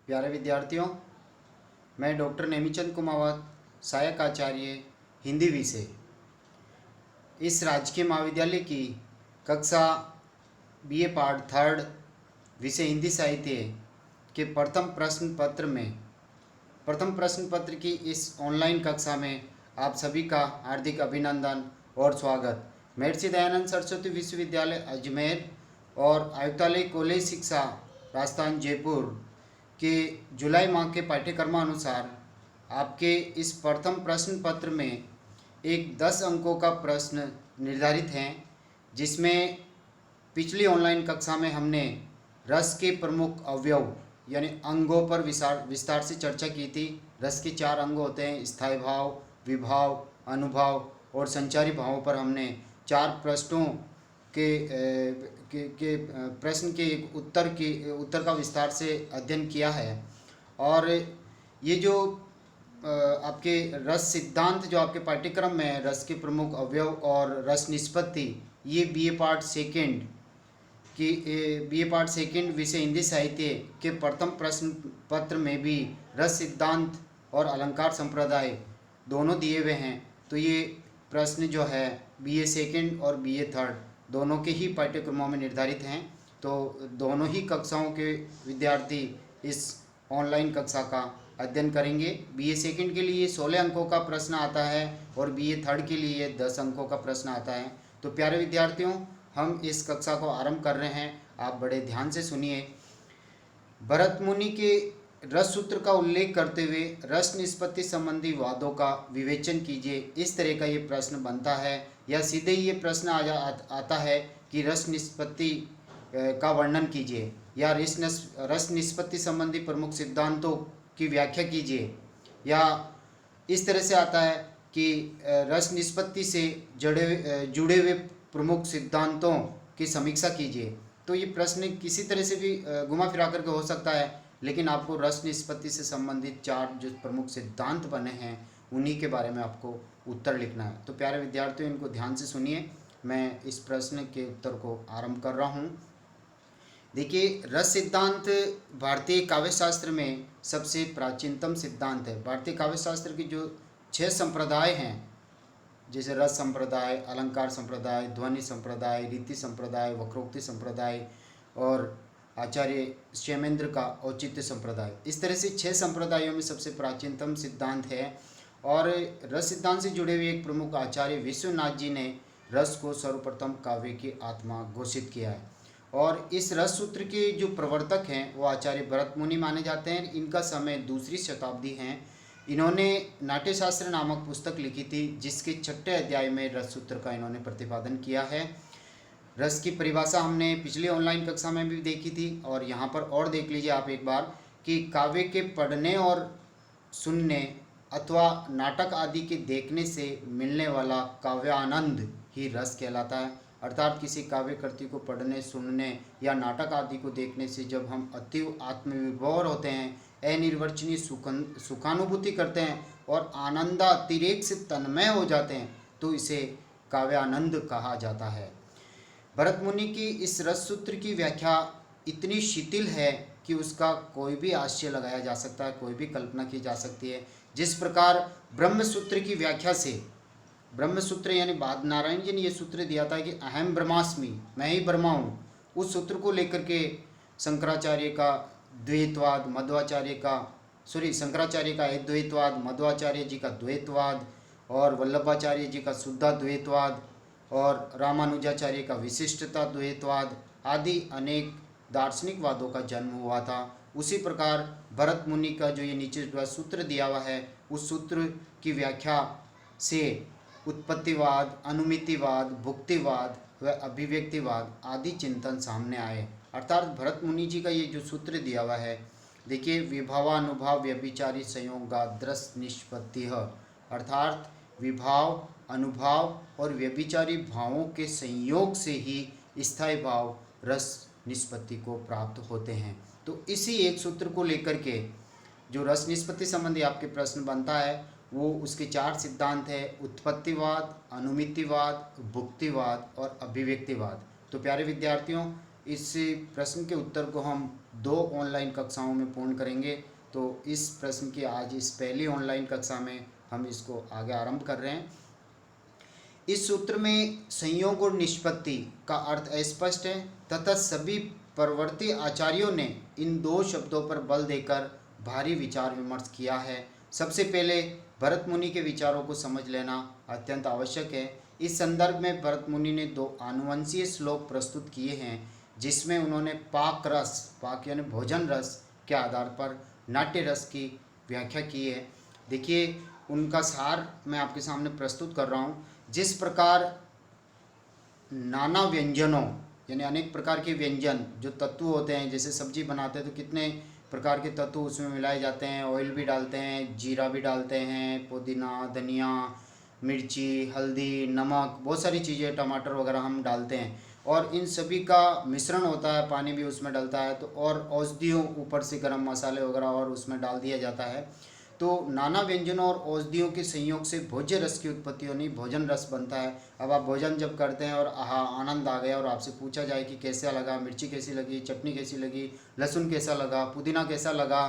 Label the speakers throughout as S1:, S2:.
S1: प्यारे विद्यार्थियों, मैं डॉक्टर नेमीचंद कुमावत, सहायक आचार्य हिंदी विषय, इस राजकीय महाविद्यालय की कक्षा बीए पार्ट थर्ड विषय हिंदी साहित्य के प्रथम प्रश्न पत्र की इस ऑनलाइन कक्षा में आप सभी का हार्दिक अभिनंदन और स्वागत। महर्षि दयानंद सरस्वती विश्वविद्यालय अजमेर और आयुक्तालय कॉलेज शिक्षा राजस्थान जयपुर के जुलाई माह के पाठ्यक्रमानुसार आपके इस प्रथम प्रश्न पत्र में एक 10 अंकों का प्रश्न निर्धारित हैं, जिसमें पिछली ऑनलाइन कक्षा में हमने रस के प्रमुख अवयव यानी अंगों पर विस्तार से चर्चा की थी। रस के 4 अंग होते हैं: स्थायी भाव, विभाव, अनुभाव और संचारी भावों पर हमने 4 प्रश्नों के प्रश्न के एक उत्तर का विस्तार से अध्ययन किया है। और ये जो आपके रस सिद्धांत जो आपके पाठ्यक्रम में है, रस के प्रमुख अवयव और रस निष्पत्ति, ये बीए पार्ट सेकेंड विषय हिंदी साहित्य के प्रथम प्रश्न पत्र में भी रस सिद्धांत और अलंकार संप्रदाय दोनों दिए हुए हैं। तो ये प्रश्न जो है बीए सेकेंड और बीए थर्ड दोनों के ही पाठ्यक्रमों में निर्धारित हैं। तो दोनों ही कक्षाओं के विद्यार्थी इस ऑनलाइन कक्षा का अध्ययन करेंगे। बीए सेकेंड के लिए 16 अंकों का प्रश्न आता है और बीए थर्ड के लिए 10 अंकों का प्रश्न आता है। तो प्यारे विद्यार्थियों, हम इस कक्षा को आरंभ कर रहे हैं। आप बड़े ध्यान से सुनिए। भरत मुनि के रस सूत्र का उल्लेख करते हुए रस निष्पत्ति संबंधी वादों का विवेचन कीजिए। इस तरह का ये प्रश्न बनता है, या सीधे ये प्रश्न आता है कि रस निष्पत्ति का वर्णन कीजिए, या रस निष्पत्ति संबंधी प्रमुख सिद्धांतों की व्याख्या कीजिए, या इस तरह से आता है कि रस निष्पत्ति से जुड़े हुए प्रमुख सिद्धांतों की समीक्षा कीजिए। तो ये प्रश्न किसी तरह से भी घुमा फिरा करके हो सकता है, लेकिन आपको रस निष्पत्ति से संबंधित 4 जो प्रमुख सिद्धांत बने हैं उन्हीं के बारे में आपको उत्तर लिखना है। तो प्यारे विद्यार्थियों, इनको ध्यान से सुनिए। मैं इस प्रश्न के उत्तर को आरंभ कर रहा हूँ। देखिए, रस सिद्धांत भारतीय काव्य शास्त्र में सबसे प्राचीनतम सिद्धांत है। भारतीय काव्य शास्त्र की जो 6 संप्रदाय हैं, जैसे रस संप्रदाय, अलंकार संप्रदाय, ध्वनि संप्रदाय, रीति संप्रदाय, वक्रोक्ति संप्रदाय और आचार्य क्षेमेंद्र का औचित्य संप्रदाय, इस तरह से 6 संप्रदायों में सबसे प्राचीनतम सिद्धांत है। और रस सिद्धांत से जुड़े हुए एक प्रमुख आचार्य विश्वनाथ जी ने रस को सर्वप्रथम काव्य की आत्मा घोषित किया है। और इस रस सूत्र के जो प्रवर्तक हैं वो आचार्य भरत मुनि माने जाते हैं। इनका समय 2री शताब्दी है। इन्होंने नाट्यशास्त्र नामक पुस्तक लिखी थी, जिसके 6ठे अध्याय में रस सूत्र का इन्होंने प्रतिपादन किया है। रस की परिभाषा हमने पिछली ऑनलाइन कक्षा में भी देखी थी, और यहाँ पर और देख लीजिए आप एक बार कि काव्य के पढ़ने और सुनने अथवा नाटक आदि के देखने से मिलने वाला काव्यानंद ही रस कहलाता है। अर्थात किसी काव्य कृति को पढ़ने, सुनने या नाटक आदि को देखने से जब हम अतीव आत्मविभोर होते हैं, अनिर्वचनीय सुखानुभूति करते हैं और आनंदातिरेक से तन्मय हो जाते हैं, तो इसे काव्यानंद कहा जाता है। भरत मुनि की इस रस सूत्र की व्याख्या इतनी शिथिल है कि उसका कोई भी आशय लगाया जा सकता है, कोई भी कल्पना की जा सकती है। जिस प्रकार ब्रह्म सूत्र की व्याख्या से, ब्रह्म सूत्र यानी बाद नारायण जी ने ये सूत्र दिया था कि अहम ब्रह्मास्मि, मैं ही ब्रह्मा हूँ, उस सूत्र को लेकर के शंकराचार्य का द्वैतवाद, शंकराचार्य का अद्वैतवाद, मध्वाचार्य जी का द्वैतवाद और वल्लभाचार्य जी का शुद्धाद्वैतवाद और रामानुजाचार्य का विशिष्टता द्वैतवाद आदि अनेक दार्शनिक वादों का जन्म हुआ था। उसी प्रकार भरत मुनि का जो ये नीचे जो सूत्र दिया हुआ है, उस सूत्र की व्याख्या से उत्पत्तिवाद, अनुमितिवाद, भुक्तिवाद व अभिव्यक्तिवाद आदि चिंतन सामने आए। अर्थात भरत मुनि जी का ये जो सूत्र दिया हुआ है, देखिए, विभावानुभाव व्यभिचारी संयोगाद्रस निष्पत्ति, अर्थात विभाव, अनुभाव और व्यभिचारी भावों के संयोग से ही स्थायी भाव रस निष्पत्ति को प्राप्त होते हैं। तो इसी एक सूत्र को लेकर के जो रस निष्पत्ति संबंधी आपके प्रश्न बनता है, वो उसके 4 सिद्धांत है: उत्पत्तिवाद, अनुमितिवाद, भुक्तिवाद और अभिव्यक्तिवाद। तो प्यारे विद्यार्थियों, इस प्रश्न के उत्तर को हम 2 ऑनलाइन कक्षाओं में पूर्ण करेंगे। तो इस प्रश्न की आज इस पहली ऑनलाइन कक्षा में हम इसको आगे आरंभ कर रहे हैं। इस सूत्र में संयोग और निष्पत्ति का अर्थ अस्पष्ट है तथा सभी परवर्ती आचार्यों ने इन 2 शब्दों पर बल देकर भारी विचार विमर्श किया है। सबसे पहले भरत मुनि के विचारों को समझ लेना अत्यंत आवश्यक है। इस संदर्भ में भरत मुनि ने 2 आनुवंशीय श्लोक प्रस्तुत किए हैं जिसमें उन्होंने पाक रस, पाक यानी भोजन रस के आधार पर नाट्य रस की व्याख्या की है। देखिए, उनका सार मैं आपके सामने प्रस्तुत कर रहा हूँ। जिस प्रकार नाना व्यंजनों यानी अनेक प्रकार के व्यंजन जो तत्व होते हैं, जैसे सब्जी बनाते हैं तो कितने प्रकार के तत्व उसमें मिलाए जाते हैं, ऑयल भी डालते हैं, जीरा भी डालते हैं, पुदीना, धनिया, मिर्ची, हल्दी, नमक, बहुत सारी चीज़ें, टमाटर वगैरह हम डालते हैं और इन सभी का मिश्रण होता है, पानी भी उसमें डलता है। तो और औषधियों ऊपर से गरम मसाले वगैरह और उसमें डाल दिया जाता है। तो नाना व्यंजनों और औषधियों के संयोग से भोज्य रस की उत्पत्ति होनी, भोजन रस बनता है। अब आप भोजन जब करते हैं और आहा आनंद आ गया और आपसे पूछा जाए कि कैसा लगा, मिर्ची कैसी लगी, चटनी कैसी लगी, लहसुन कैसा लगा, पुदीना कैसा लगा,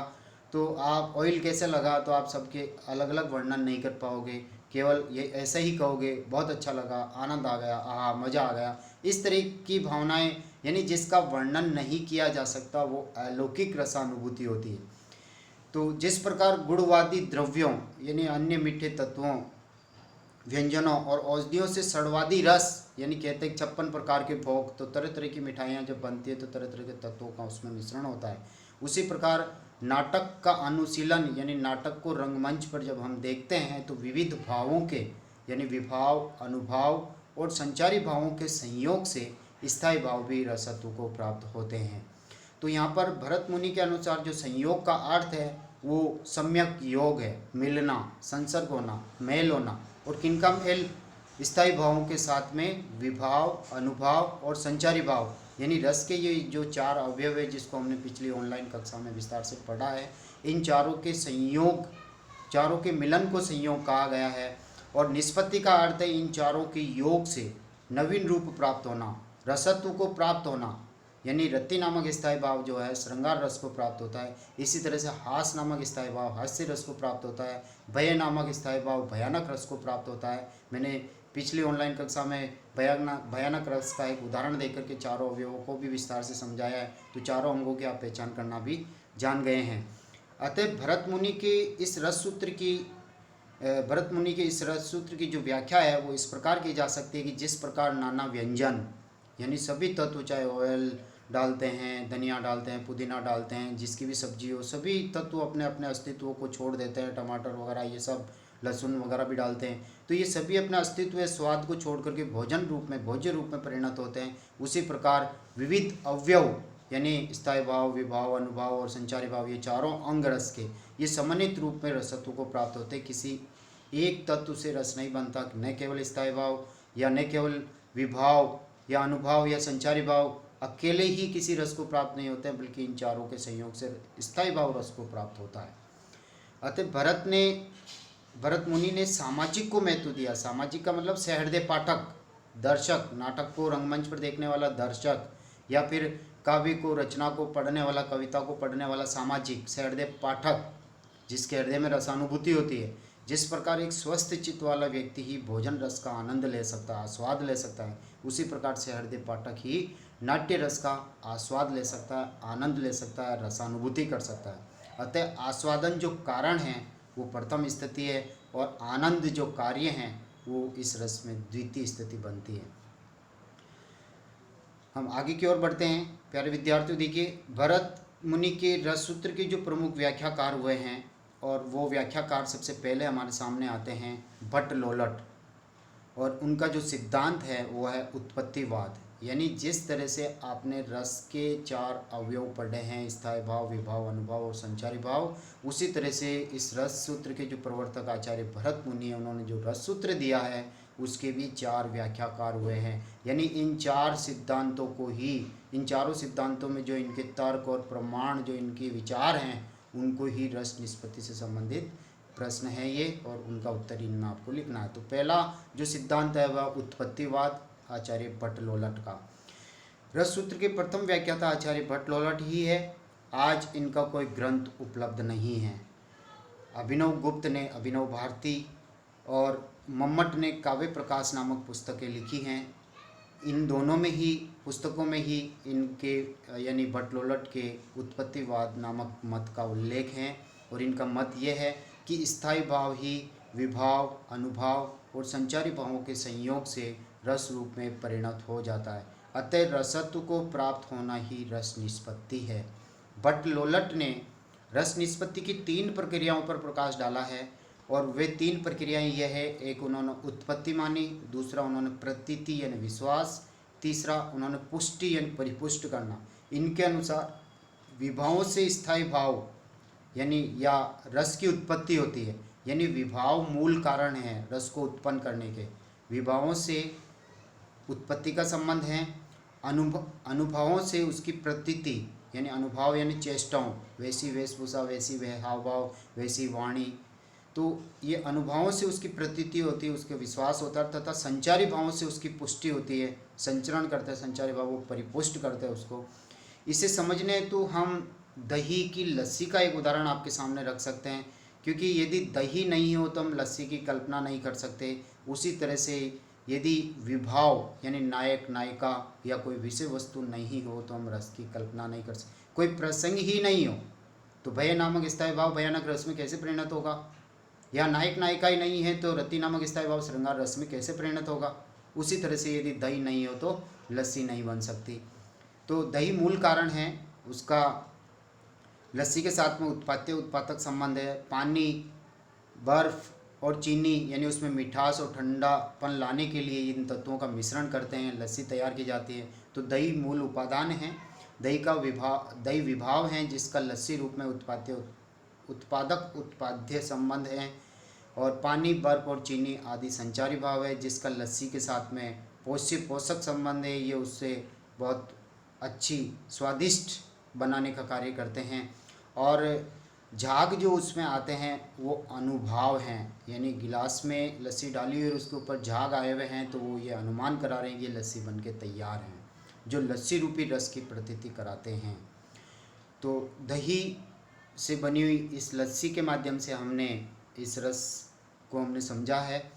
S1: तो आप ऑयल कैसा लगा, तो आप सबके अलग अलग वर्णन नहीं कर पाओगे। केवल ये ऐसा ही कहोगे बहुत अच्छा लगा, आनंद आ गया, आहा मज़ा आ गया। इस तरह की भावनाएं यानी जिसका वर्णन नहीं किया जा सकता वो अलौकिक रसानुभूति होती है। तो जिस प्रकार गुणवादी द्रव्यों यानी अन्य मीठे तत्वों, व्यंजनों और औषधियों से षडवादी रस यानी कहते हैं 56 प्रकार के भोग, तो तरह तरह की मिठाइयाँ जब बनती है तो तरह तरह के तत्वों का उसमें मिश्रण होता है। उसी प्रकार नाटक का अनुशीलन यानी नाटक को रंगमंच पर जब हम देखते हैं तो विविध भावों के यानी विभाव, अनुभाव और संचारी भावों के संयोग से स्थायी भाव भी रसत्व को प्राप्त होते हैं। तो यहाँ पर भरत मुनि के अनुसार जो संयोग का अर्थ है वो सम्यक योग है, मिलना, संसर्ग होना, मेल होना। और किनका मेल? स्थायी भावों के साथ में विभाव, अनुभाव और संचारी भाव यानी रस के ये जो 4 अवयव है जिसको हमने पिछली ऑनलाइन कक्षा में विस्तार से पढ़ा है, इन चारों के संयोग, चारों के मिलन को संयोग कहा गया है। और निष्पत्ति का अर्थ है इन चारों के योग से नवीन रूप प्राप्त होना, रसत्व को प्राप्त होना, यानी रति नामक स्थायी भाव जो है श्रृंगार रस को प्राप्त होता है। इसी तरह से हास नामक स्थायी भाव हास्य रस को प्राप्त होता है। भय नामक स्थायी भाव भयानक रस को प्राप्त होता है। मैंने पिछली ऑनलाइन कक्षा में भयानक रस का एक उदाहरण देकर के चारों अवयवों को भी विस्तार से समझाया है। तो चारों अंगों की आप पहचान करना भी जान गए हैं। अतः भरत मुनि के इस रस सूत्र की जो व्याख्या है वो इस प्रकार की जा सकती है कि जिस प्रकार नाना व्यंजन यानी सभी तत्व, चाहे ऑयल डालते हैं, धनिया डालते हैं, पुदीना डालते हैं, जिसकी भी सब्जी हो, सभी तत्व अपने अपने अस्तित्व को छोड़ देते हैं, टमाटर वगैरह ये सब, लहसुन वगैरह भी डालते हैं, तो ये सभी अपने अस्तित्व या स्वाद को छोड़ करके भोजन रूप में, भोज्य रूप में परिणत होते हैं। उसी प्रकार विविध अवयव यानी स्थायी भाव, विभाव, अनुभाव और संचारी भाव, ये चारों अंग रस के ये समन्वित रूप में रसत्व को प्राप्त होते हैं। किसी एक तत्व से रस नहीं बनता, न केवल स्थायी भाव या न केवल विभाव या अनुभाव या संचारी भाव अकेले ही किसी रस को प्राप्त नहीं होते हैं, बल्कि इन चारों के संयोग से स्थायी भाव रस को प्राप्त होता है। अतः भरत मुनि ने सामाजिक को महत्व दिया। सामाजिक का मतलब सहृदय पाठक, दर्शक, नाटक को रंगमंच पर देखने वाला दर्शक या फिर काव्य को, रचना को पढ़ने वाला, कविता को पढ़ने वाला सामाजिक, सहृदय पाठक जिसके हृदय में रसानुभूति होती है। जिस प्रकार एक स्वस्थ चित्त वाला व्यक्ति ही भोजन रस का आनंद ले सकता है, आस्वाद ले सकता है, उसी प्रकार से हृदय पाठक ही नाट्य रस का आस्वाद ले सकता है, आनंद ले सकता है, रसानुभूति कर सकता है। अतः आस्वादन जो कारण है वो प्रथम स्थिति है और आनंद जो कार्य हैं वो इस रस में द्वितीय स्थिति बनती है। हम आगे की ओर बढ़ते हैं। प्यारे विद्यार्थियों, देखिए भरत मुनि के रस सूत्र के जो प्रमुख व्याख्याकार हुए हैं और वो व्याख्याकार सबसे पहले हमारे सामने आते हैं भट्ट लोलट, और उनका जो सिद्धांत है वो है उत्पत्तिवाद। यानी जिस तरह से आपने रस के 4 अवयव पढ़े हैं, स्थायी भाव, विभाव, अनुभाव और संचारी भाव, उसी तरह से इस रस सूत्र के जो प्रवर्तक आचार्य भरत मुनि है उन्होंने जो रस सूत्र दिया है उसके भी 4 व्याख्याकार हुए हैं। यानी इन 4 सिद्धांतों को ही, इन चारों सिद्धांतों में जो इनके तर्क और प्रमाण, जो इनके विचार हैं, उनको ही रस निष्पत्ति से संबंधित प्रश्न है ये, और उनका उत्तर इनमें आपको लिखना है। तो पहला जो सिद्धांत है वह उत्पत्तिवाद, आचार्य भट्ट लोलट का। रस सूत्र के प्रथम व्याख्याता आचार्य भट्ट लोलट ही है। आज इनका कोई ग्रंथ उपलब्ध नहीं है। अभिनव गुप्त ने अभिनव भारती और मम्मट ने काव्य प्रकाश नामक पुस्तकें लिखी हैं। इन दोनों में ही पुस्तकों में ही इनके यानी भट्ट-लोलट के उत्पत्तिवाद नामक मत का उल्लेख है। और इनका मत यह है कि स्थायी भाव ही विभाव, अनुभाव और संचारी भावों के संयोग से रस रूप में परिणत हो जाता है। अतः रसत्व को प्राप्त होना ही रस निष्पत्ति है। भट्ट-लोलट ने रस निष्पत्ति की 3 प्रक्रियाओं पर प्रकाश डाला है और वे 3 प्रक्रियाएं यह है, एक उन्होंने उत्पत्ति मानी, दूसरा उन्होंने प्रतीति यानी विश्वास, तीसरा उन्होंने पुष्टि यानी परिपुष्ट करना। इनके अनुसार विभावों से स्थायी भाव यानी या रस की उत्पत्ति होती है, यानी विभाव मूल कारण है रस को उत्पन्न करने के। विभावों से उत्पत्ति का संबंध है, अनुभवों से उसकी प्रतीति यानी अनुभव यानी चेष्टाओं, वैसी वेशभूषा, वैसी वह हाव भाव, वैसी वाणी, तो ये अनुभवों से उसकी प्रतीति होती है, उसके विश्वास होता है, तथा संचारी भावों से उसकी पुष्टि होती है, संचरण करते हैं संचारी भाव, वो परिपुष्ट करते हैं उसको। इसे समझने हेतु हम दही की लस्सी का एक उदाहरण आपके सामने रख सकते हैं, क्योंकि यदि दही नहीं हो तो हम लस्सी की कल्पना नहीं कर सकते। उसी तरह से यदि विभाव यानी नायक नायिका या कोई विषय वस्तु नहीं हो तो हम रस की कल्पना नहीं कर सकते। कोई प्रसंग ही नहीं हो तो भय नामक स्थायी भाव भयानक रस में कैसे परिणत होगा, या नायक नायिका ही नहीं है तो रति नामक स्थायी भाव श्रृंगार रस में कैसे परिणत होगा। उसी तरह से यदि दही नहीं हो तो लस्सी नहीं बन सकती। तो दही मूल कारण है, उसका लस्सी के साथ में उत्पाद्य उत्पादक संबंध है। पानी, बर्फ़ और चीनी यानी उसमें मिठास और ठंडापन लाने के लिए इन तत्वों का मिश्रण करते हैं, लस्सी तैयार की जाती है। तो दही मूल उपादान है। दही विभाव है जिसका लस्सी रूप में उत्पादक उत्पाद्य संबंध है। और पानी, बर्फ और चीनी आदि संचारी भाव है जिसका लस्सी के साथ में पोषक संबंध है। ये उससे बहुत अच्छी स्वादिष्ट बनाने का कार्य करते हैं। और झाग जो उसमें आते हैं वो अनुभाव हैं, यानी गिलास में लस्सी डाली हुई और उसके ऊपर झाग आए हुए हैं तो वो ये अनुमान करा रहे हैं कि ये लस्सी बन के तैयार हैं, जो लस्सी रूपी रस की प्रतीति कराते हैं। तो दही से बनी हुई इस लस्सी के माध्यम से हमने इस रस को हमने समझा है।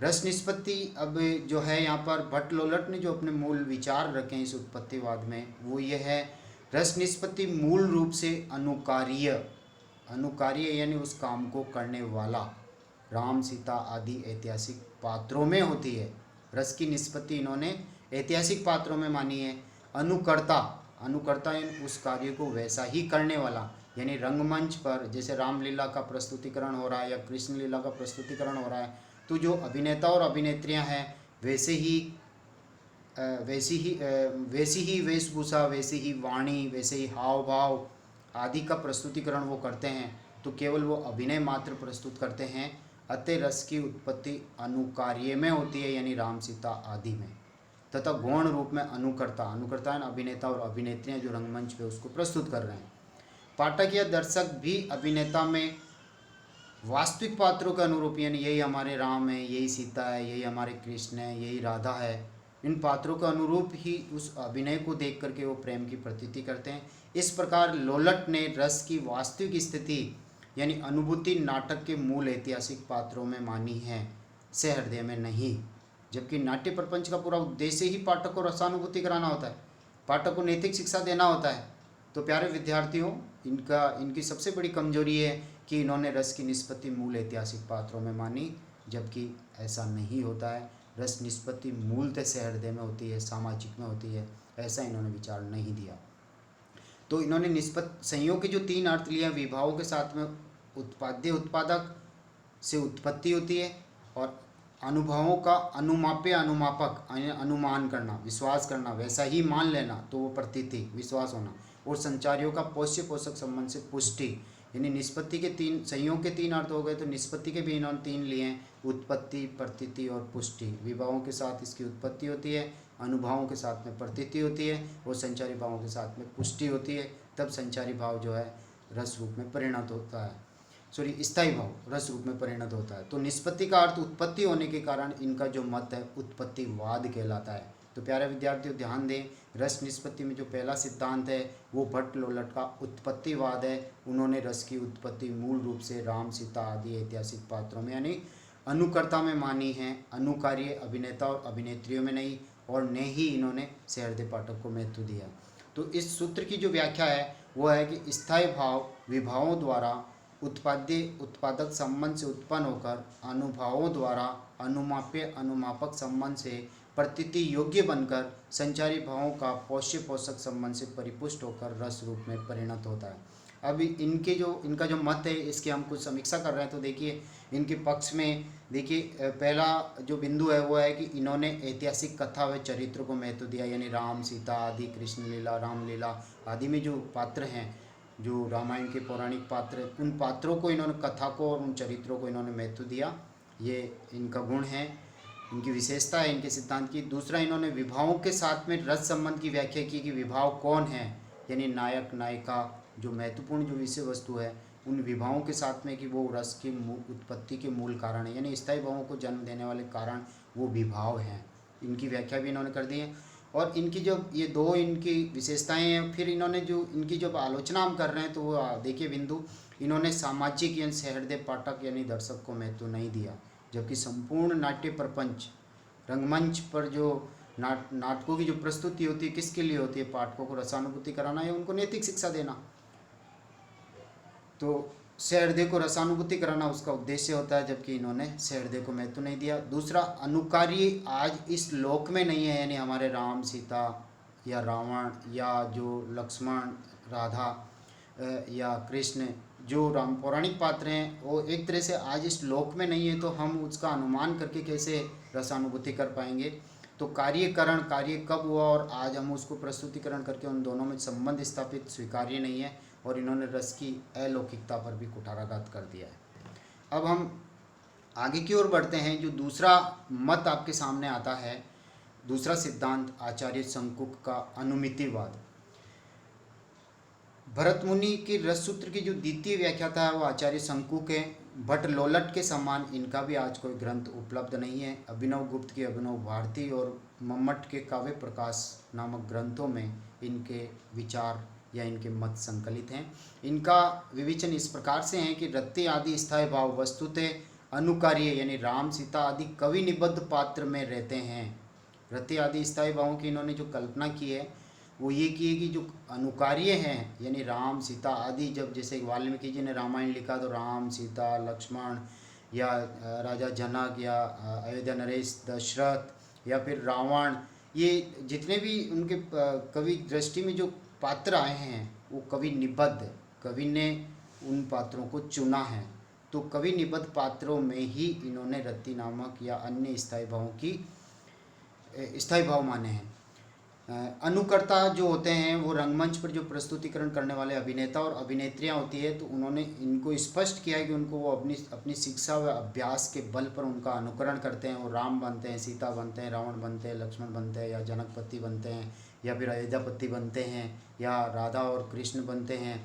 S1: रस निष्पत्ति अब जो है यहाँ पर भट्ट-लोलट ने जो अपने मूल विचार रखे हैं इस उत्पत्तिवाद में, वो ये है, रस निष्पत्ति मूल रूप से अनुकार्य यानी उस काम को करने वाला राम, सीता आदि ऐतिहासिक पात्रों में होती है। रस की निष्पत्ति इन्होंने ऐतिहासिक पात्रों में मानी है। अनुकर्ता यानी उस कार्य को वैसा ही करने वाला, यानी रंगमंच पर जैसे रामलीला का प्रस्तुतिकरण हो रहा है या कृष्ण लीला का प्रस्तुतिकरण हो रहा है, तो जो अभिनेता और अभिनेत्रियां हैं वैसी ही वेशभूषा, वैसी ही वाणी, वैसे ही हाव भाव आदि का प्रस्तुतिकरण वो करते हैं, तो केवल वो अभिनय मात्र प्रस्तुत करते हैं। अतः रस की उत्पत्ति अनुकार्य में होती है, यानी राम, सीता आदि में, तथा गौण रूप में अनुकर्ता है अभिनेता और अभिनेत्रियां जो रंगमंच पे उसको प्रस्तुत कर रहे हैं। पाठक या दर्शक भी अभिनेता में वास्तविक पात्रों के अनुरूप, यानी यही हमारे राम है, यही सीता है, यही हमारे कृष्ण है, यही राधा है, इन पात्रों के अनुरूप ही उस अभिनय को देख करके वो प्रेम की प्रतीति करते हैं। इस प्रकार लोलट ने रस की वास्तविक स्थिति यानी अनुभूति नाटक के मूल ऐतिहासिक पात्रों में मानी है, सहृदय में नहीं। जबकि नाट्य प्रपंच का पूरा उद्देश्य ही पाठक को रसानुभूति कराना होता है, पाठक को नैतिक शिक्षा देना होता है। तो प्यारे विद्यार्थियों, इनकी सबसे बड़ी कमजोरी है कि इन्होंने रस की निष्पत्ति मूल ऐतिहासिक पात्रों में मानी, जबकि ऐसा नहीं होता है। रस निष्पत्ति मूलतः सहृदय में होती है, सामाजिक में होती है, ऐसा इन्होंने विचार नहीं दिया। तो इन्होंने संयोग के जो 3 अर्थ लिए, विभावों के साथ में उत्पाद्य उत्पादक से उत्पत्ति होती है, और अनुभवों का अनुमाप्य अनुमापक अनुमान करना, विश्वास करना, वैसा ही मान लेना, तो वो प्रतीति विश्वास होना, और संचारियों का पोषक संबंध से पुष्टि, यानी निष्पत्ति के 3 संयोग के 3 अर्थ हो गए, तो निष्पत्ति के भी इन्होंने 3 लिए हैं, उत्पत्ति, प्रतीति और पुष्टि। विभावों के साथ इसकी उत्पत्ति होती है, अनुभवों के साथ में प्रतीति होती है, और संचारी भावों के साथ में पुष्टि होती है, तब संचारी भाव जो है रस रूप में परिणत होता है, स्थायी भाव रस रूप में परिणत होता है। तो निष्पत्ति का अर्थ उत्पत्ति होने के कारण इनका जो मत है उत्पत्तिवाद कहलाता है। तो प्यारे विद्यार्थियों ध्यान दें, रस निष्पत्ति में जो पहला सिद्धांत है वो भट्ट लोलट का उत्पत्तिवाद है। उन्होंने रस की उत्पत्ति मूल रूप से राम सीता आदि ऐतिहासिक पात्रों में यानी अनुकर्ता में मानी है, अनुकार्य अभिनेता और अभिनेत्रियों में नहीं, और न ही इन्होंने सहृदय पाठक को महत्व दिया। तो इस सूत्र की जो व्याख्या है वो है कि स्थायी भाव विभावों द्वारा उत्पादक संबंध से उत्पन्न होकर अनुभावों द्वारा अनुमाप्य अनुमापक संबंध से प्रतीति योग्य बनकर संचारी भावों का पोष्य पोषक संबंध से परिपुष्ट होकर रस रूप में परिणत होता है। अब इनका जो मत है इसकी हम कुछ समीक्षा कर रहे हैं। तो देखिए इनके पक्ष में देखिए पहला जो बिंदु है वो है कि इन्होंने ऐतिहासिक कथा व चरित्र को महत्व दिया, यानी राम सीता आदि, कृष्ण लीला, रामलीला आदि में जो पात्र हैं, जो रामायण के पौराणिक पात्र, उन पात्रों को इन्होंने, कथा को और उन चरित्रों को इन्होंने महत्व दिया। ये इनका गुण है, इनकी विशेषता है इनके सिद्धांत की। दूसरा, इन्होंने विभावों के साथ में रस संबंध की व्याख्या की कि विभाव कौन है, यानी नायक नायिका, जो महत्वपूर्ण जो विषय वस्तु है उन विभावों के साथ में कि वो रस की उत्पत्ति के मूल कारण है, यानी स्थायी भावों को जन्म देने वाले कारण वो विभाव हैं। इनकी व्याख्या भी इन्होंने कर दी है। और इनकी जो ये दो इनकी विशेषताएं हैं, फिर इन्होंने जो इनकी जब आलोचना हम कर रहे हैं तो वो देखिए बिंदु, इन्होंने सामाजिक यानी सहृदय पाठक यानी दर्शक को महत्व नहीं दिया, जबकि संपूर्ण नाट्य प्रपंच रंगमंच पर जो नाटकों की जो प्रस्तुति होती है किसके लिए होती है, पाठकों को रसानुभूति कराना या उनको नैतिक शिक्षा देना। तो सहृदय को रसानुभूति कराना उसका उद्देश्य होता है, जबकि इन्होंने सहृदय को महत्व नहीं दिया। दूसरा, अनुकारी आज इस लोक में नहीं है, यानी हमारे राम सीता या रावण या जो लक्ष्मण राधा या कृष्ण जो राम पौराणिक पात्र हैं वो एक तरह से आज इस लोक में नहीं है, तो हम उसका अनुमान करके कैसे रसानुभूति कर पाएंगे। तो कार्यकरण, कार्य कब हुआ और आज हम उसको प्रस्तुतिकरण करके उन दोनों में संबंध स्थापित स्वीकार्य नहीं है, और इन्होंने रस की अलौकिकता पर भी कुठाराघात कर दिया है। अब हम आगे की ओर बढ़ते हैं। जो दूसरा मत आपके सामने आता है, दूसरा सिद्धांत आचार्य शंकुक का अनुमितिवाद। भरत मुनि की रस सूत्र की जो द्वितीय व्याख्याता है वो आचार्य शंकुक है। भट्ट लोलट के समान इनका भी आज कोई ग्रंथ उपलब्ध नहीं है। अभिनव गुप्त की अभिनव भारती और मम्मट के काव्य प्रकाश नामक ग्रंथों में इनके विचार या इनके मत संकलित हैं। इनका विवेचन इस प्रकार से है कि रत्ती आदि स्थायी भाव वस्तुतः अनुकार्य यानी राम सीता आदि कवि निबद्ध पात्र में रहते हैं। रत्ती आदि स्थायी भावों की इन्होंने जो कल्पना की है वो ये की है कि जो अनुकार्य हैं यानी राम सीता आदि, जब जैसे वाल्मीकि जी ने रामायण लिखा तो राम सीता लक्ष्मण या राजा जनक या अयोध्या नरेश दशरथ या फिर रावण, ये जितने भी उनके कवि दृष्टि में जो पात्र आए हैं वो कवि निबद्ध, कवि ने उन पात्रों को चुना है। तो कवि निबद्ध पात्रों में ही इन्होंने रत्ती नामक या अन्य स्थायी भाव माने हैं। अनुकर्ता जो होते हैं वो रंगमंच पर जो प्रस्तुतिकरण करने वाले अभिनेता और अभिनेत्रियां होती है, तो उन्होंने इनको स्पष्ट किया है कि उनको वो अपनी शिक्षा व अभ्यास के बल पर उनका अनुकरण करते हैं। वो राम बनते हैं, सीता बनते हैं, रावण बनते हैं, लक्ष्मण बनते हैं, या जनकपति बनते हैं, या फिर अयोध्यापति बनते हैं, या राधा और कृष्ण बनते हैं।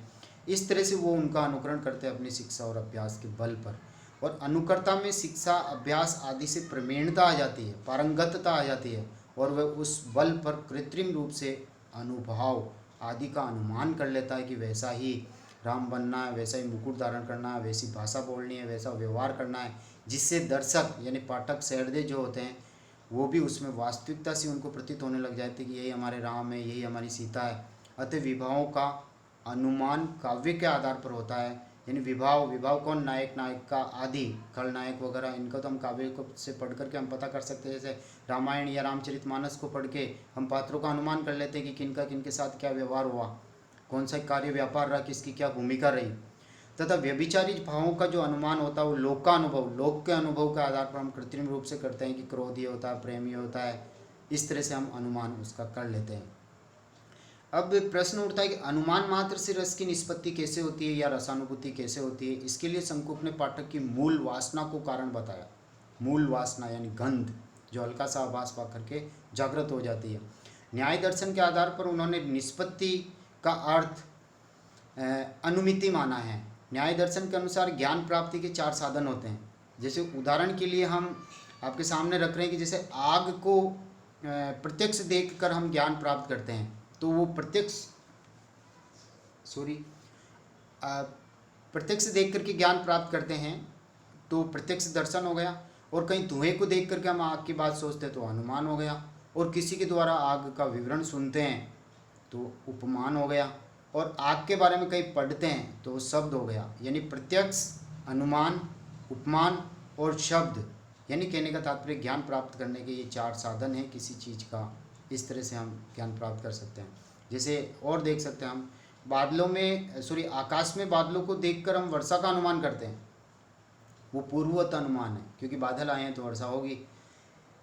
S1: इस तरह से वो उनका अनुकरण करते हैं अपनी शिक्षा और अभ्यास के बल पर। और अनुकर्ता में शिक्षा अभ्यास आदि से प्रवीणता आ जाती है, पारंगतता आ जाती है, और वह उस बल पर कृत्रिम रूप से अनुभव आदि का अनुमान कर लेता है कि वैसा ही राम बनना है, वैसा ही मुकुट धारण करना है, वैसी भाषा बोलनी है, वैसा व्यवहार करना है, जिससे दर्शक यानी पाठक सहृदय जो होते हैं वो भी उसमें वास्तविकता से उनको प्रतीत होने लग जाती है कि यही हमारे राम है, यही हमारी सीता है। अतः विभावों का अनुमान काव्य के आधार पर होता है, यानी विभाव कौन, नायक नायिका आदि, खलनायक वगैरह, इनका तो हम काव्य को से पढ़ करके हम पता कर सकते हैं। जैसे रामायण या रामचरितमानस को पढ़ के हम पात्रों का अनुमान कर लेते हैं कि किनका किनके साथ क्या व्यवहार हुआ, कौन सा कार्य व्यापार रहा, किसकी क्या भूमिका रही। तथा व्यभिचारी भावों का जो अनुमान होता है वो लोक के अनुभव के आधार पर हम कृत्रिम रूप से करते हैं कि क्रोध ये होता है, प्रेम ये होता है, इस तरह से हम अनुमान उसका कर लेते हैं। अब प्रश्न उठता है कि अनुमान मात्र से रस की निष्पत्ति कैसे होती है या रसानुभूति कैसे होती है। इसके लिए शंकुक ने पाठक की मूल वासना को कारण बताया। मूल वासना यानी गंध, जो हल्का सा आभास पा करके जागृत हो जाती है। न्याय दर्शन के आधार पर उन्होंने निष्पत्ति का अर्थ अनुमिति माना है। न्याय दर्शन के अनुसार ज्ञान प्राप्ति के 4 साधन होते हैं। जैसे उदाहरण के लिए हम आपके सामने रख रहे हैं कि जैसे आग को प्रत्यक्ष देखकर हम ज्ञान प्राप्त करते हैं, तो वो प्रत्यक्ष देख करके ज्ञान प्राप्त करते हैं तो प्रत्यक्ष दर्शन हो गया। और कहीं धुएं को देख करके हम आग की बात सोचते हैं तो अनुमान हो गया। और किसी के द्वारा आग का विवरण सुनते हैं तो उपमान हो गया। और आग के बारे में कहीं पढ़ते हैं तो वो शब्द हो गया। यानी प्रत्यक्ष, अनुमान, उपमान और शब्द, यानी कहने का तात्पर्य ज्ञान प्राप्त करने के ये 4 साधन हैं किसी चीज़ का। इस तरह से हम ज्ञान प्राप्त कर सकते हैं। जैसे और देख सकते हैं हम बादलों में आकाश में बादलों को देखकर हम वर्षा का अनुमान करते हैं, वो पूर्ववत अनुमान है, क्योंकि बादल आए हैं तो वर्षा होगी।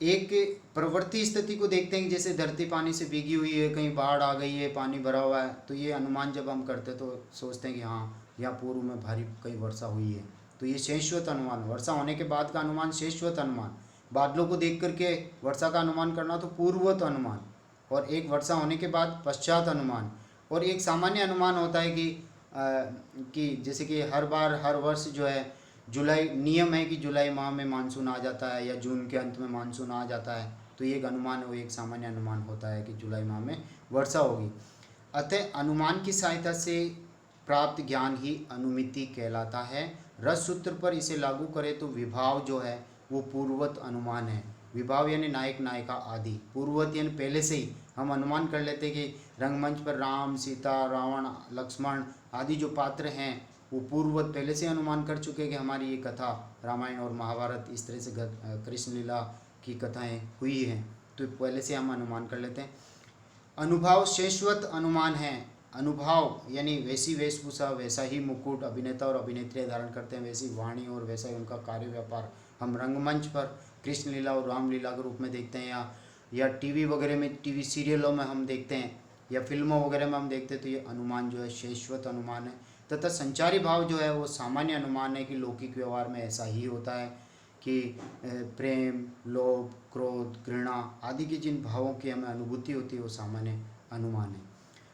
S1: एक प्रवृत्ति स्थिति को देखते हैं, जैसे धरती पानी से भीगी हुई है, कहीं बाढ़ आ गई है, पानी भरा हुआ है, तो ये अनुमान जब हम करते हैं तो सोचते हैं कि हाँ यहाँ पूर्व में भारी कहीं वर्षा हुई है, तो ये शेषवत अनुमान। वर्षा होने के बाद का अनुमान शेषवत अनुमान। बादलों को देख करके वर्षा का अनुमान करना तो पूर्ववत अनुमान। और एक वर्षा होने के बाद पश्चात अनुमान। और एक सामान्य अनुमान होता है कि जैसे कि हर बार हर वर्ष जो है जुलाई, नियम है कि जुलाई माह में मानसून आ जाता है या जून के अंत में मानसून आ जाता है, तो ये एक अनुमान है, वो एक सामान्य अनुमान होता है कि जुलाई माह में वर्षा होगी। अतः अनुमान की सहायता से प्राप्त ज्ञान ही अनुमिति कहलाता है। रस सूत्र पर इसे लागू करें तो विभाव जो है वो पूर्ववत अनुमान है। विभाव यानी नायक नायिका आदि। पूर्ववत यानी पहले से ही हम अनुमान कर लेते कि रंगमंच पर राम, सीता, रावण, लक्ष्मण आदि जो पात्र हैं वो पूर्ववत पहले से अनुमान कर चुके हैं कि हमारी ये कथा रामायण और महाभारत इस तरह से कृष्ण लीला की कथाएं हुई हैं, तो पहले से हम अनुमान कर लेते हैं। अनुभाव शेषवत अनुमान है। अनुभाव यानी वैसी वेशभूषा, वैसा ही मुकुट अभिनेता और अभिनेत्री धारण करते हैं, वैसी वाणी और वैसा ही उनका कार्य व्यापार हम रंगमंच पर कृष्ण लीला और रामलीला के रूप में देखते हैं, या टीवी वगैरह में, टीवी सीरियलों में हम देखते हैं, या फिल्मों वगैरह में हम देखते हैं, तो ये अनुमान जो है शेषवत अनुमान है। तथा संचारी भाव जो है वो सामान्य अनुमान है कि लौकिक व्यवहार में ऐसा ही होता है कि प्रेम, लोभ, क्रोध, घृणा आदि की जिन भावों की हमें अनुभूति होती है वो सामान्य अनुमान है।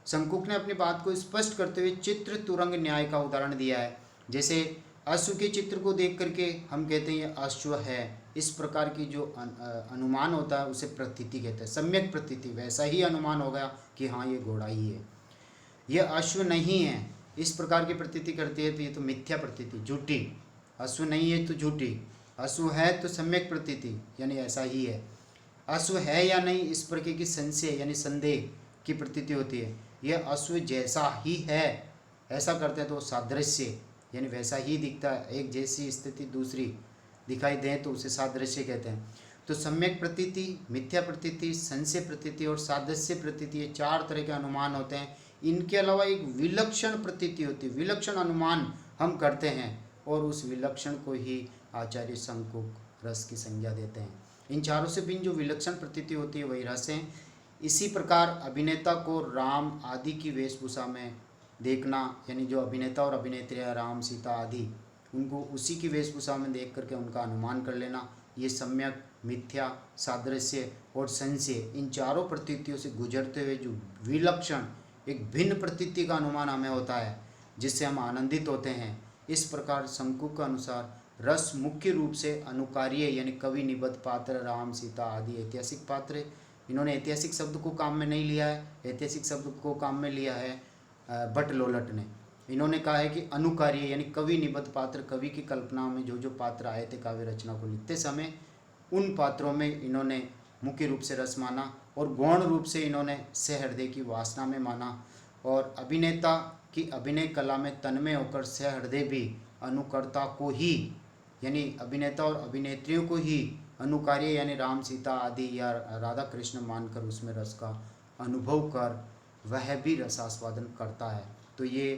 S1: शंकुक ने अपनी बात को स्पष्ट करते हुए चित्र तुरंग न्याय का उदाहरण दिया है। जैसे अश्व के चित्र को देख करके हम कहते हैं ये अश्व है। इस प्रकार की जो अनुमान होता है उसे प्रतीति कहते हैं, सम्यक प्रतीति। वैसा ही अनुमान होगा कि हाँ ये घोड़ा ही है, ये अश्व नहीं है, इस प्रकार की प्रतीति करती है तो ये तो मिथ्या प्रतीति, झूठी। अश्व नहीं है तो झूठी, अश्व है तो सम्यक प्रतीति यानी ऐसा ही है। अश्व है या नहीं इस प्रकार की संशय यानी संदेह की प्रतीति होती है। यह अश्व जैसा ही है ऐसा करते हैं तो सादृश्य यानी वैसा ही दिखता है, एक जैसी स्थिति दूसरी दिखाई दे तो उसे सादृश्य कहते हैं। तो सम्यक प्रतीति, मिथ्या प्रतीति, संशय प्रतीति और सादृश्य प्रतीति, ये 4 तरह के अनुमान होते हैं। इनके अलावा एक विलक्षण प्रतीति होती है, विलक्षण अनुमान हम करते हैं और उस विलक्षण को ही आचार्य शंकुक रस की संज्ञा देते हैं। इन चारों से भिन्न जो विलक्षण प्रतीति होती है वही रस है। इसी प्रकार अभिनेता को राम आदि की वेशभूषा में देखना, यानी जो अभिनेता और अभिनेत्रियाँ राम, सीता आदि, उनको उसी की वेशभूषा में देख करके उनका अनुमान कर लेना, ये सम्यक, मिथ्या, सादृश्य और संशय, इन चारों प्रतीतियों से गुजरते हुए जो विलक्षण एक भिन्न प्रतीति का अनुमान हमें होता है जिससे हम आनंदित होते हैं। इस प्रकार शंकुक के अनुसार रस मुख्य रूप से अनुकार्य यानी कवि निबद्ध पात्र, राम, सीता आदि ऐतिहासिक पात्र। इन्होंने ऐतिहासिक शब्द को काम में नहीं लिया है, ऐतिहासिक शब्द को काम में लिया है भट्ट लोलट ने। इन्होंने कहा है कि अनुकार्य यानी कवि निबद्ध पात्र, कवि की कल्पना में जो जो पात्र आए थे काव्य रचना को लिखते समय, उन पात्रों में इन्होंने मुख्य रूप से रस माना और गौण रूप से इन्होंने सहृदय की वासना में माना। और अभिनेता की अभिनय कला में तन्मय होकर सहृदय भी अनुकर्ता को ही यानी अभिनेता और अभिनेत्रियों को ही अनुकार्य यानी राम, सीता आदि या राधा कृष्ण मानकर उसमें रस का अनुभव कर वह भी रसास्वादन करता है। तो ये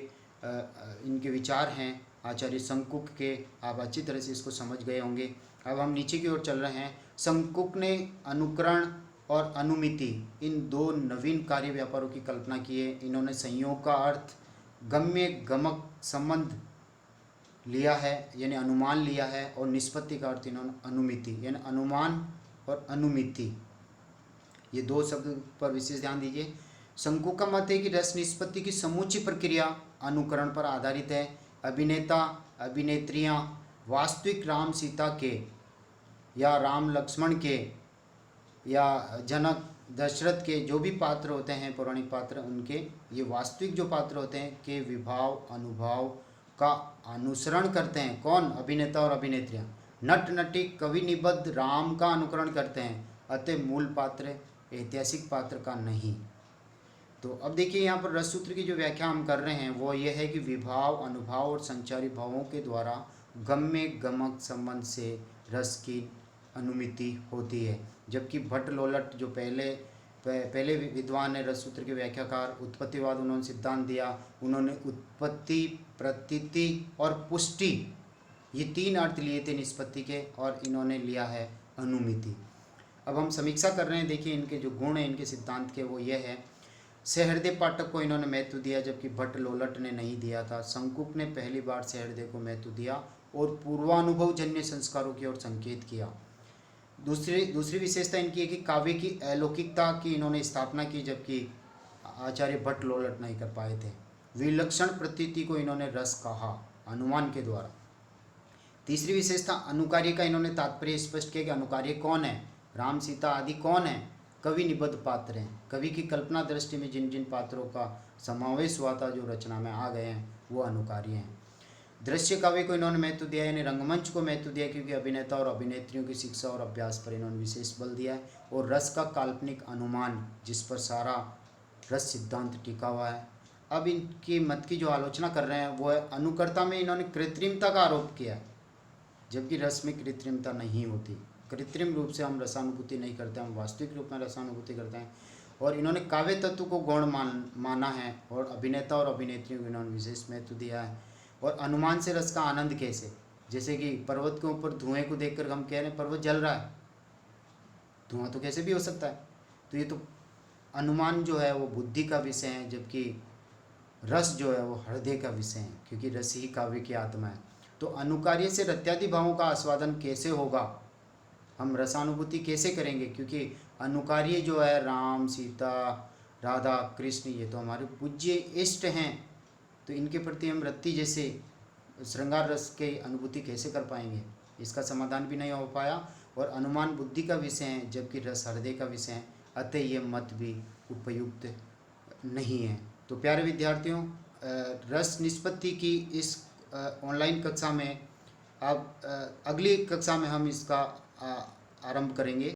S1: इनके विचार हैं आचार्य शंकुक के, आप अच्छी तरह से इसको समझ गए होंगे। अब हम नीचे की ओर चल रहे हैं। शंकुक ने अनुकरण और अनुमिति इन 2 नवीन कार्य व्यापारों की कल्पना की है। इन्होंने संयोग का अर्थ गम्य गमक संबंध लिया है यानी अनुमान लिया है, और निष्पत्ति का अर्थ इन्होंने अनुमिति यानी अनुमान और अनुमिति, ये 2 शब्द पर विशेष ध्यान दीजिए। शंकुक का मत है कि रस निष्पत्ति की समूची प्रक्रिया अनुकरण पर आधारित है। अभिनेता अभिनेत्रियां वास्तविक राम सीता के या राम लक्ष्मण के या जनक, दशरथ के जो भी पात्र होते हैं, पौराणिक पात्र, उनके ये वास्तविक जो पात्र होते हैं के विभाव अनुभव का अनुसरण करते हैं। कौन? अभिनेता और अभिनेत्रियाँ। नट नटी कवि निबद्ध राम का अनुकरण करते हैं, अतः मूल पात्र ऐतिहासिक पात्र का नहीं। तो अब देखिए यहाँ पर रस सूत्र की जो व्याख्या हम कर रहे हैं वो ये है कि विभाव अनुभव और संचारी भावों के द्वारा गम्य गमक संबंध से रस की अनुमिति होती है। जबकि भट्ट लोलट जो पहले विद्वान है रस सूत्र के व्याख्याकार, उत्पत्तिवाद उन्होंने सिद्धांत दिया। उन्होंने उत्पत्ति, प्रतीति और पुष्टि ये 3 अर्थ लिए थे निष्पत्ति के, और इन्होंने लिया है अनुमिति। अब हम समीक्षा कर रहे हैं। देखिए इनके जो गुण हैं इनके सिद्धांत के वो ये है। सहृदय पाठक को इन्होंने महत्व दिया जबकि भट्ट लोलट ने नहीं दिया था। शंकुक ने पहली बार सहृदय को महत्व दिया और पूर्वानुभव जन्य संस्कारों की ओर संकेत किया। दूसरी विशेषता इनकी है कि काव्य की अलौकिकता की इन्होंने स्थापना की जबकि आचार्य भट्ट लोलट नहीं कर पाए थे। विलक्षण प्रतीति को इन्होंने रस कहा अनुमान के द्वारा। तीसरी विशेषता अनुकार्य का इन्होंने तात्पर्य स्पष्ट किया कि अनुकार्य कौन है, राम सीता आदि कौन है, कवि निबद्ध पात्र हैं। कवि की कल्पना दृष्टि में जिन जिन पात्रों का समावेश हुआ था जो रचना में आ गए हैं वो अनुकार्य हैं। दृश्य काव्य को इन्होंने महत्व दिया, यानी रंगमंच को महत्व दिया, क्योंकि अभिनेता और अभिनेत्रियों की शिक्षा और अभ्यास पर इन्होंने विशेष बल दिया है। और रस का काल्पनिक अनुमान जिस पर सारा रस सिद्धांत टिका हुआ है। अब इनकी मत की जो आलोचना कर रहे हैं वो है अनुकर्ता में इन्होंने कृत्रिमता का आरोप किया है, जबकि रस में कृत्रिमता नहीं होती। कृत्रिम रूप से हम रसानुभूति नहीं करते, हम वास्तविक रूप में रसानुभूति करते हैं। और इन्होंने काव्य तत्व को गौण माना है और अभिनेता और अभिनेत्रियों को इन्होंने विशेष महत्व दिया है। और अनुमान से रस का आनंद कैसे, जैसे कि पर्वत के ऊपर धुएं को देखकर हम कह रहे हैं पर्वत जल रहा है, धुआं तो कैसे भी हो सकता है। तो ये तो अनुमान जो है वो बुद्धि का विषय है, जबकि रस जो है वो हृदय का विषय है, क्योंकि रस ही काव्य की आत्मा है। तो अनुकार्य से रत्यादि भावों का आस्वादन कैसे होगा, हम रसानुभूति कैसे करेंगे, क्योंकि अनुकार्य जो है राम सीता राधा कृष्ण ये तो हमारे पूज्य इष्ट हैं, तो इनके प्रति हम रत्ती जैसे श्रृंगार रस की अनुभूति कैसे कर पाएंगे, इसका समाधान भी नहीं हो पाया। और अनुमान बुद्धि का विषय है जबकि रस हृदय का विषय है, अतः ये मत भी उपयुक्त नहीं है। तो प्यारे विद्यार्थियों, रस निष्पत्ति की इस ऑनलाइन कक्षा में अब अगली कक्षा में हम इसका आरंभ करेंगे।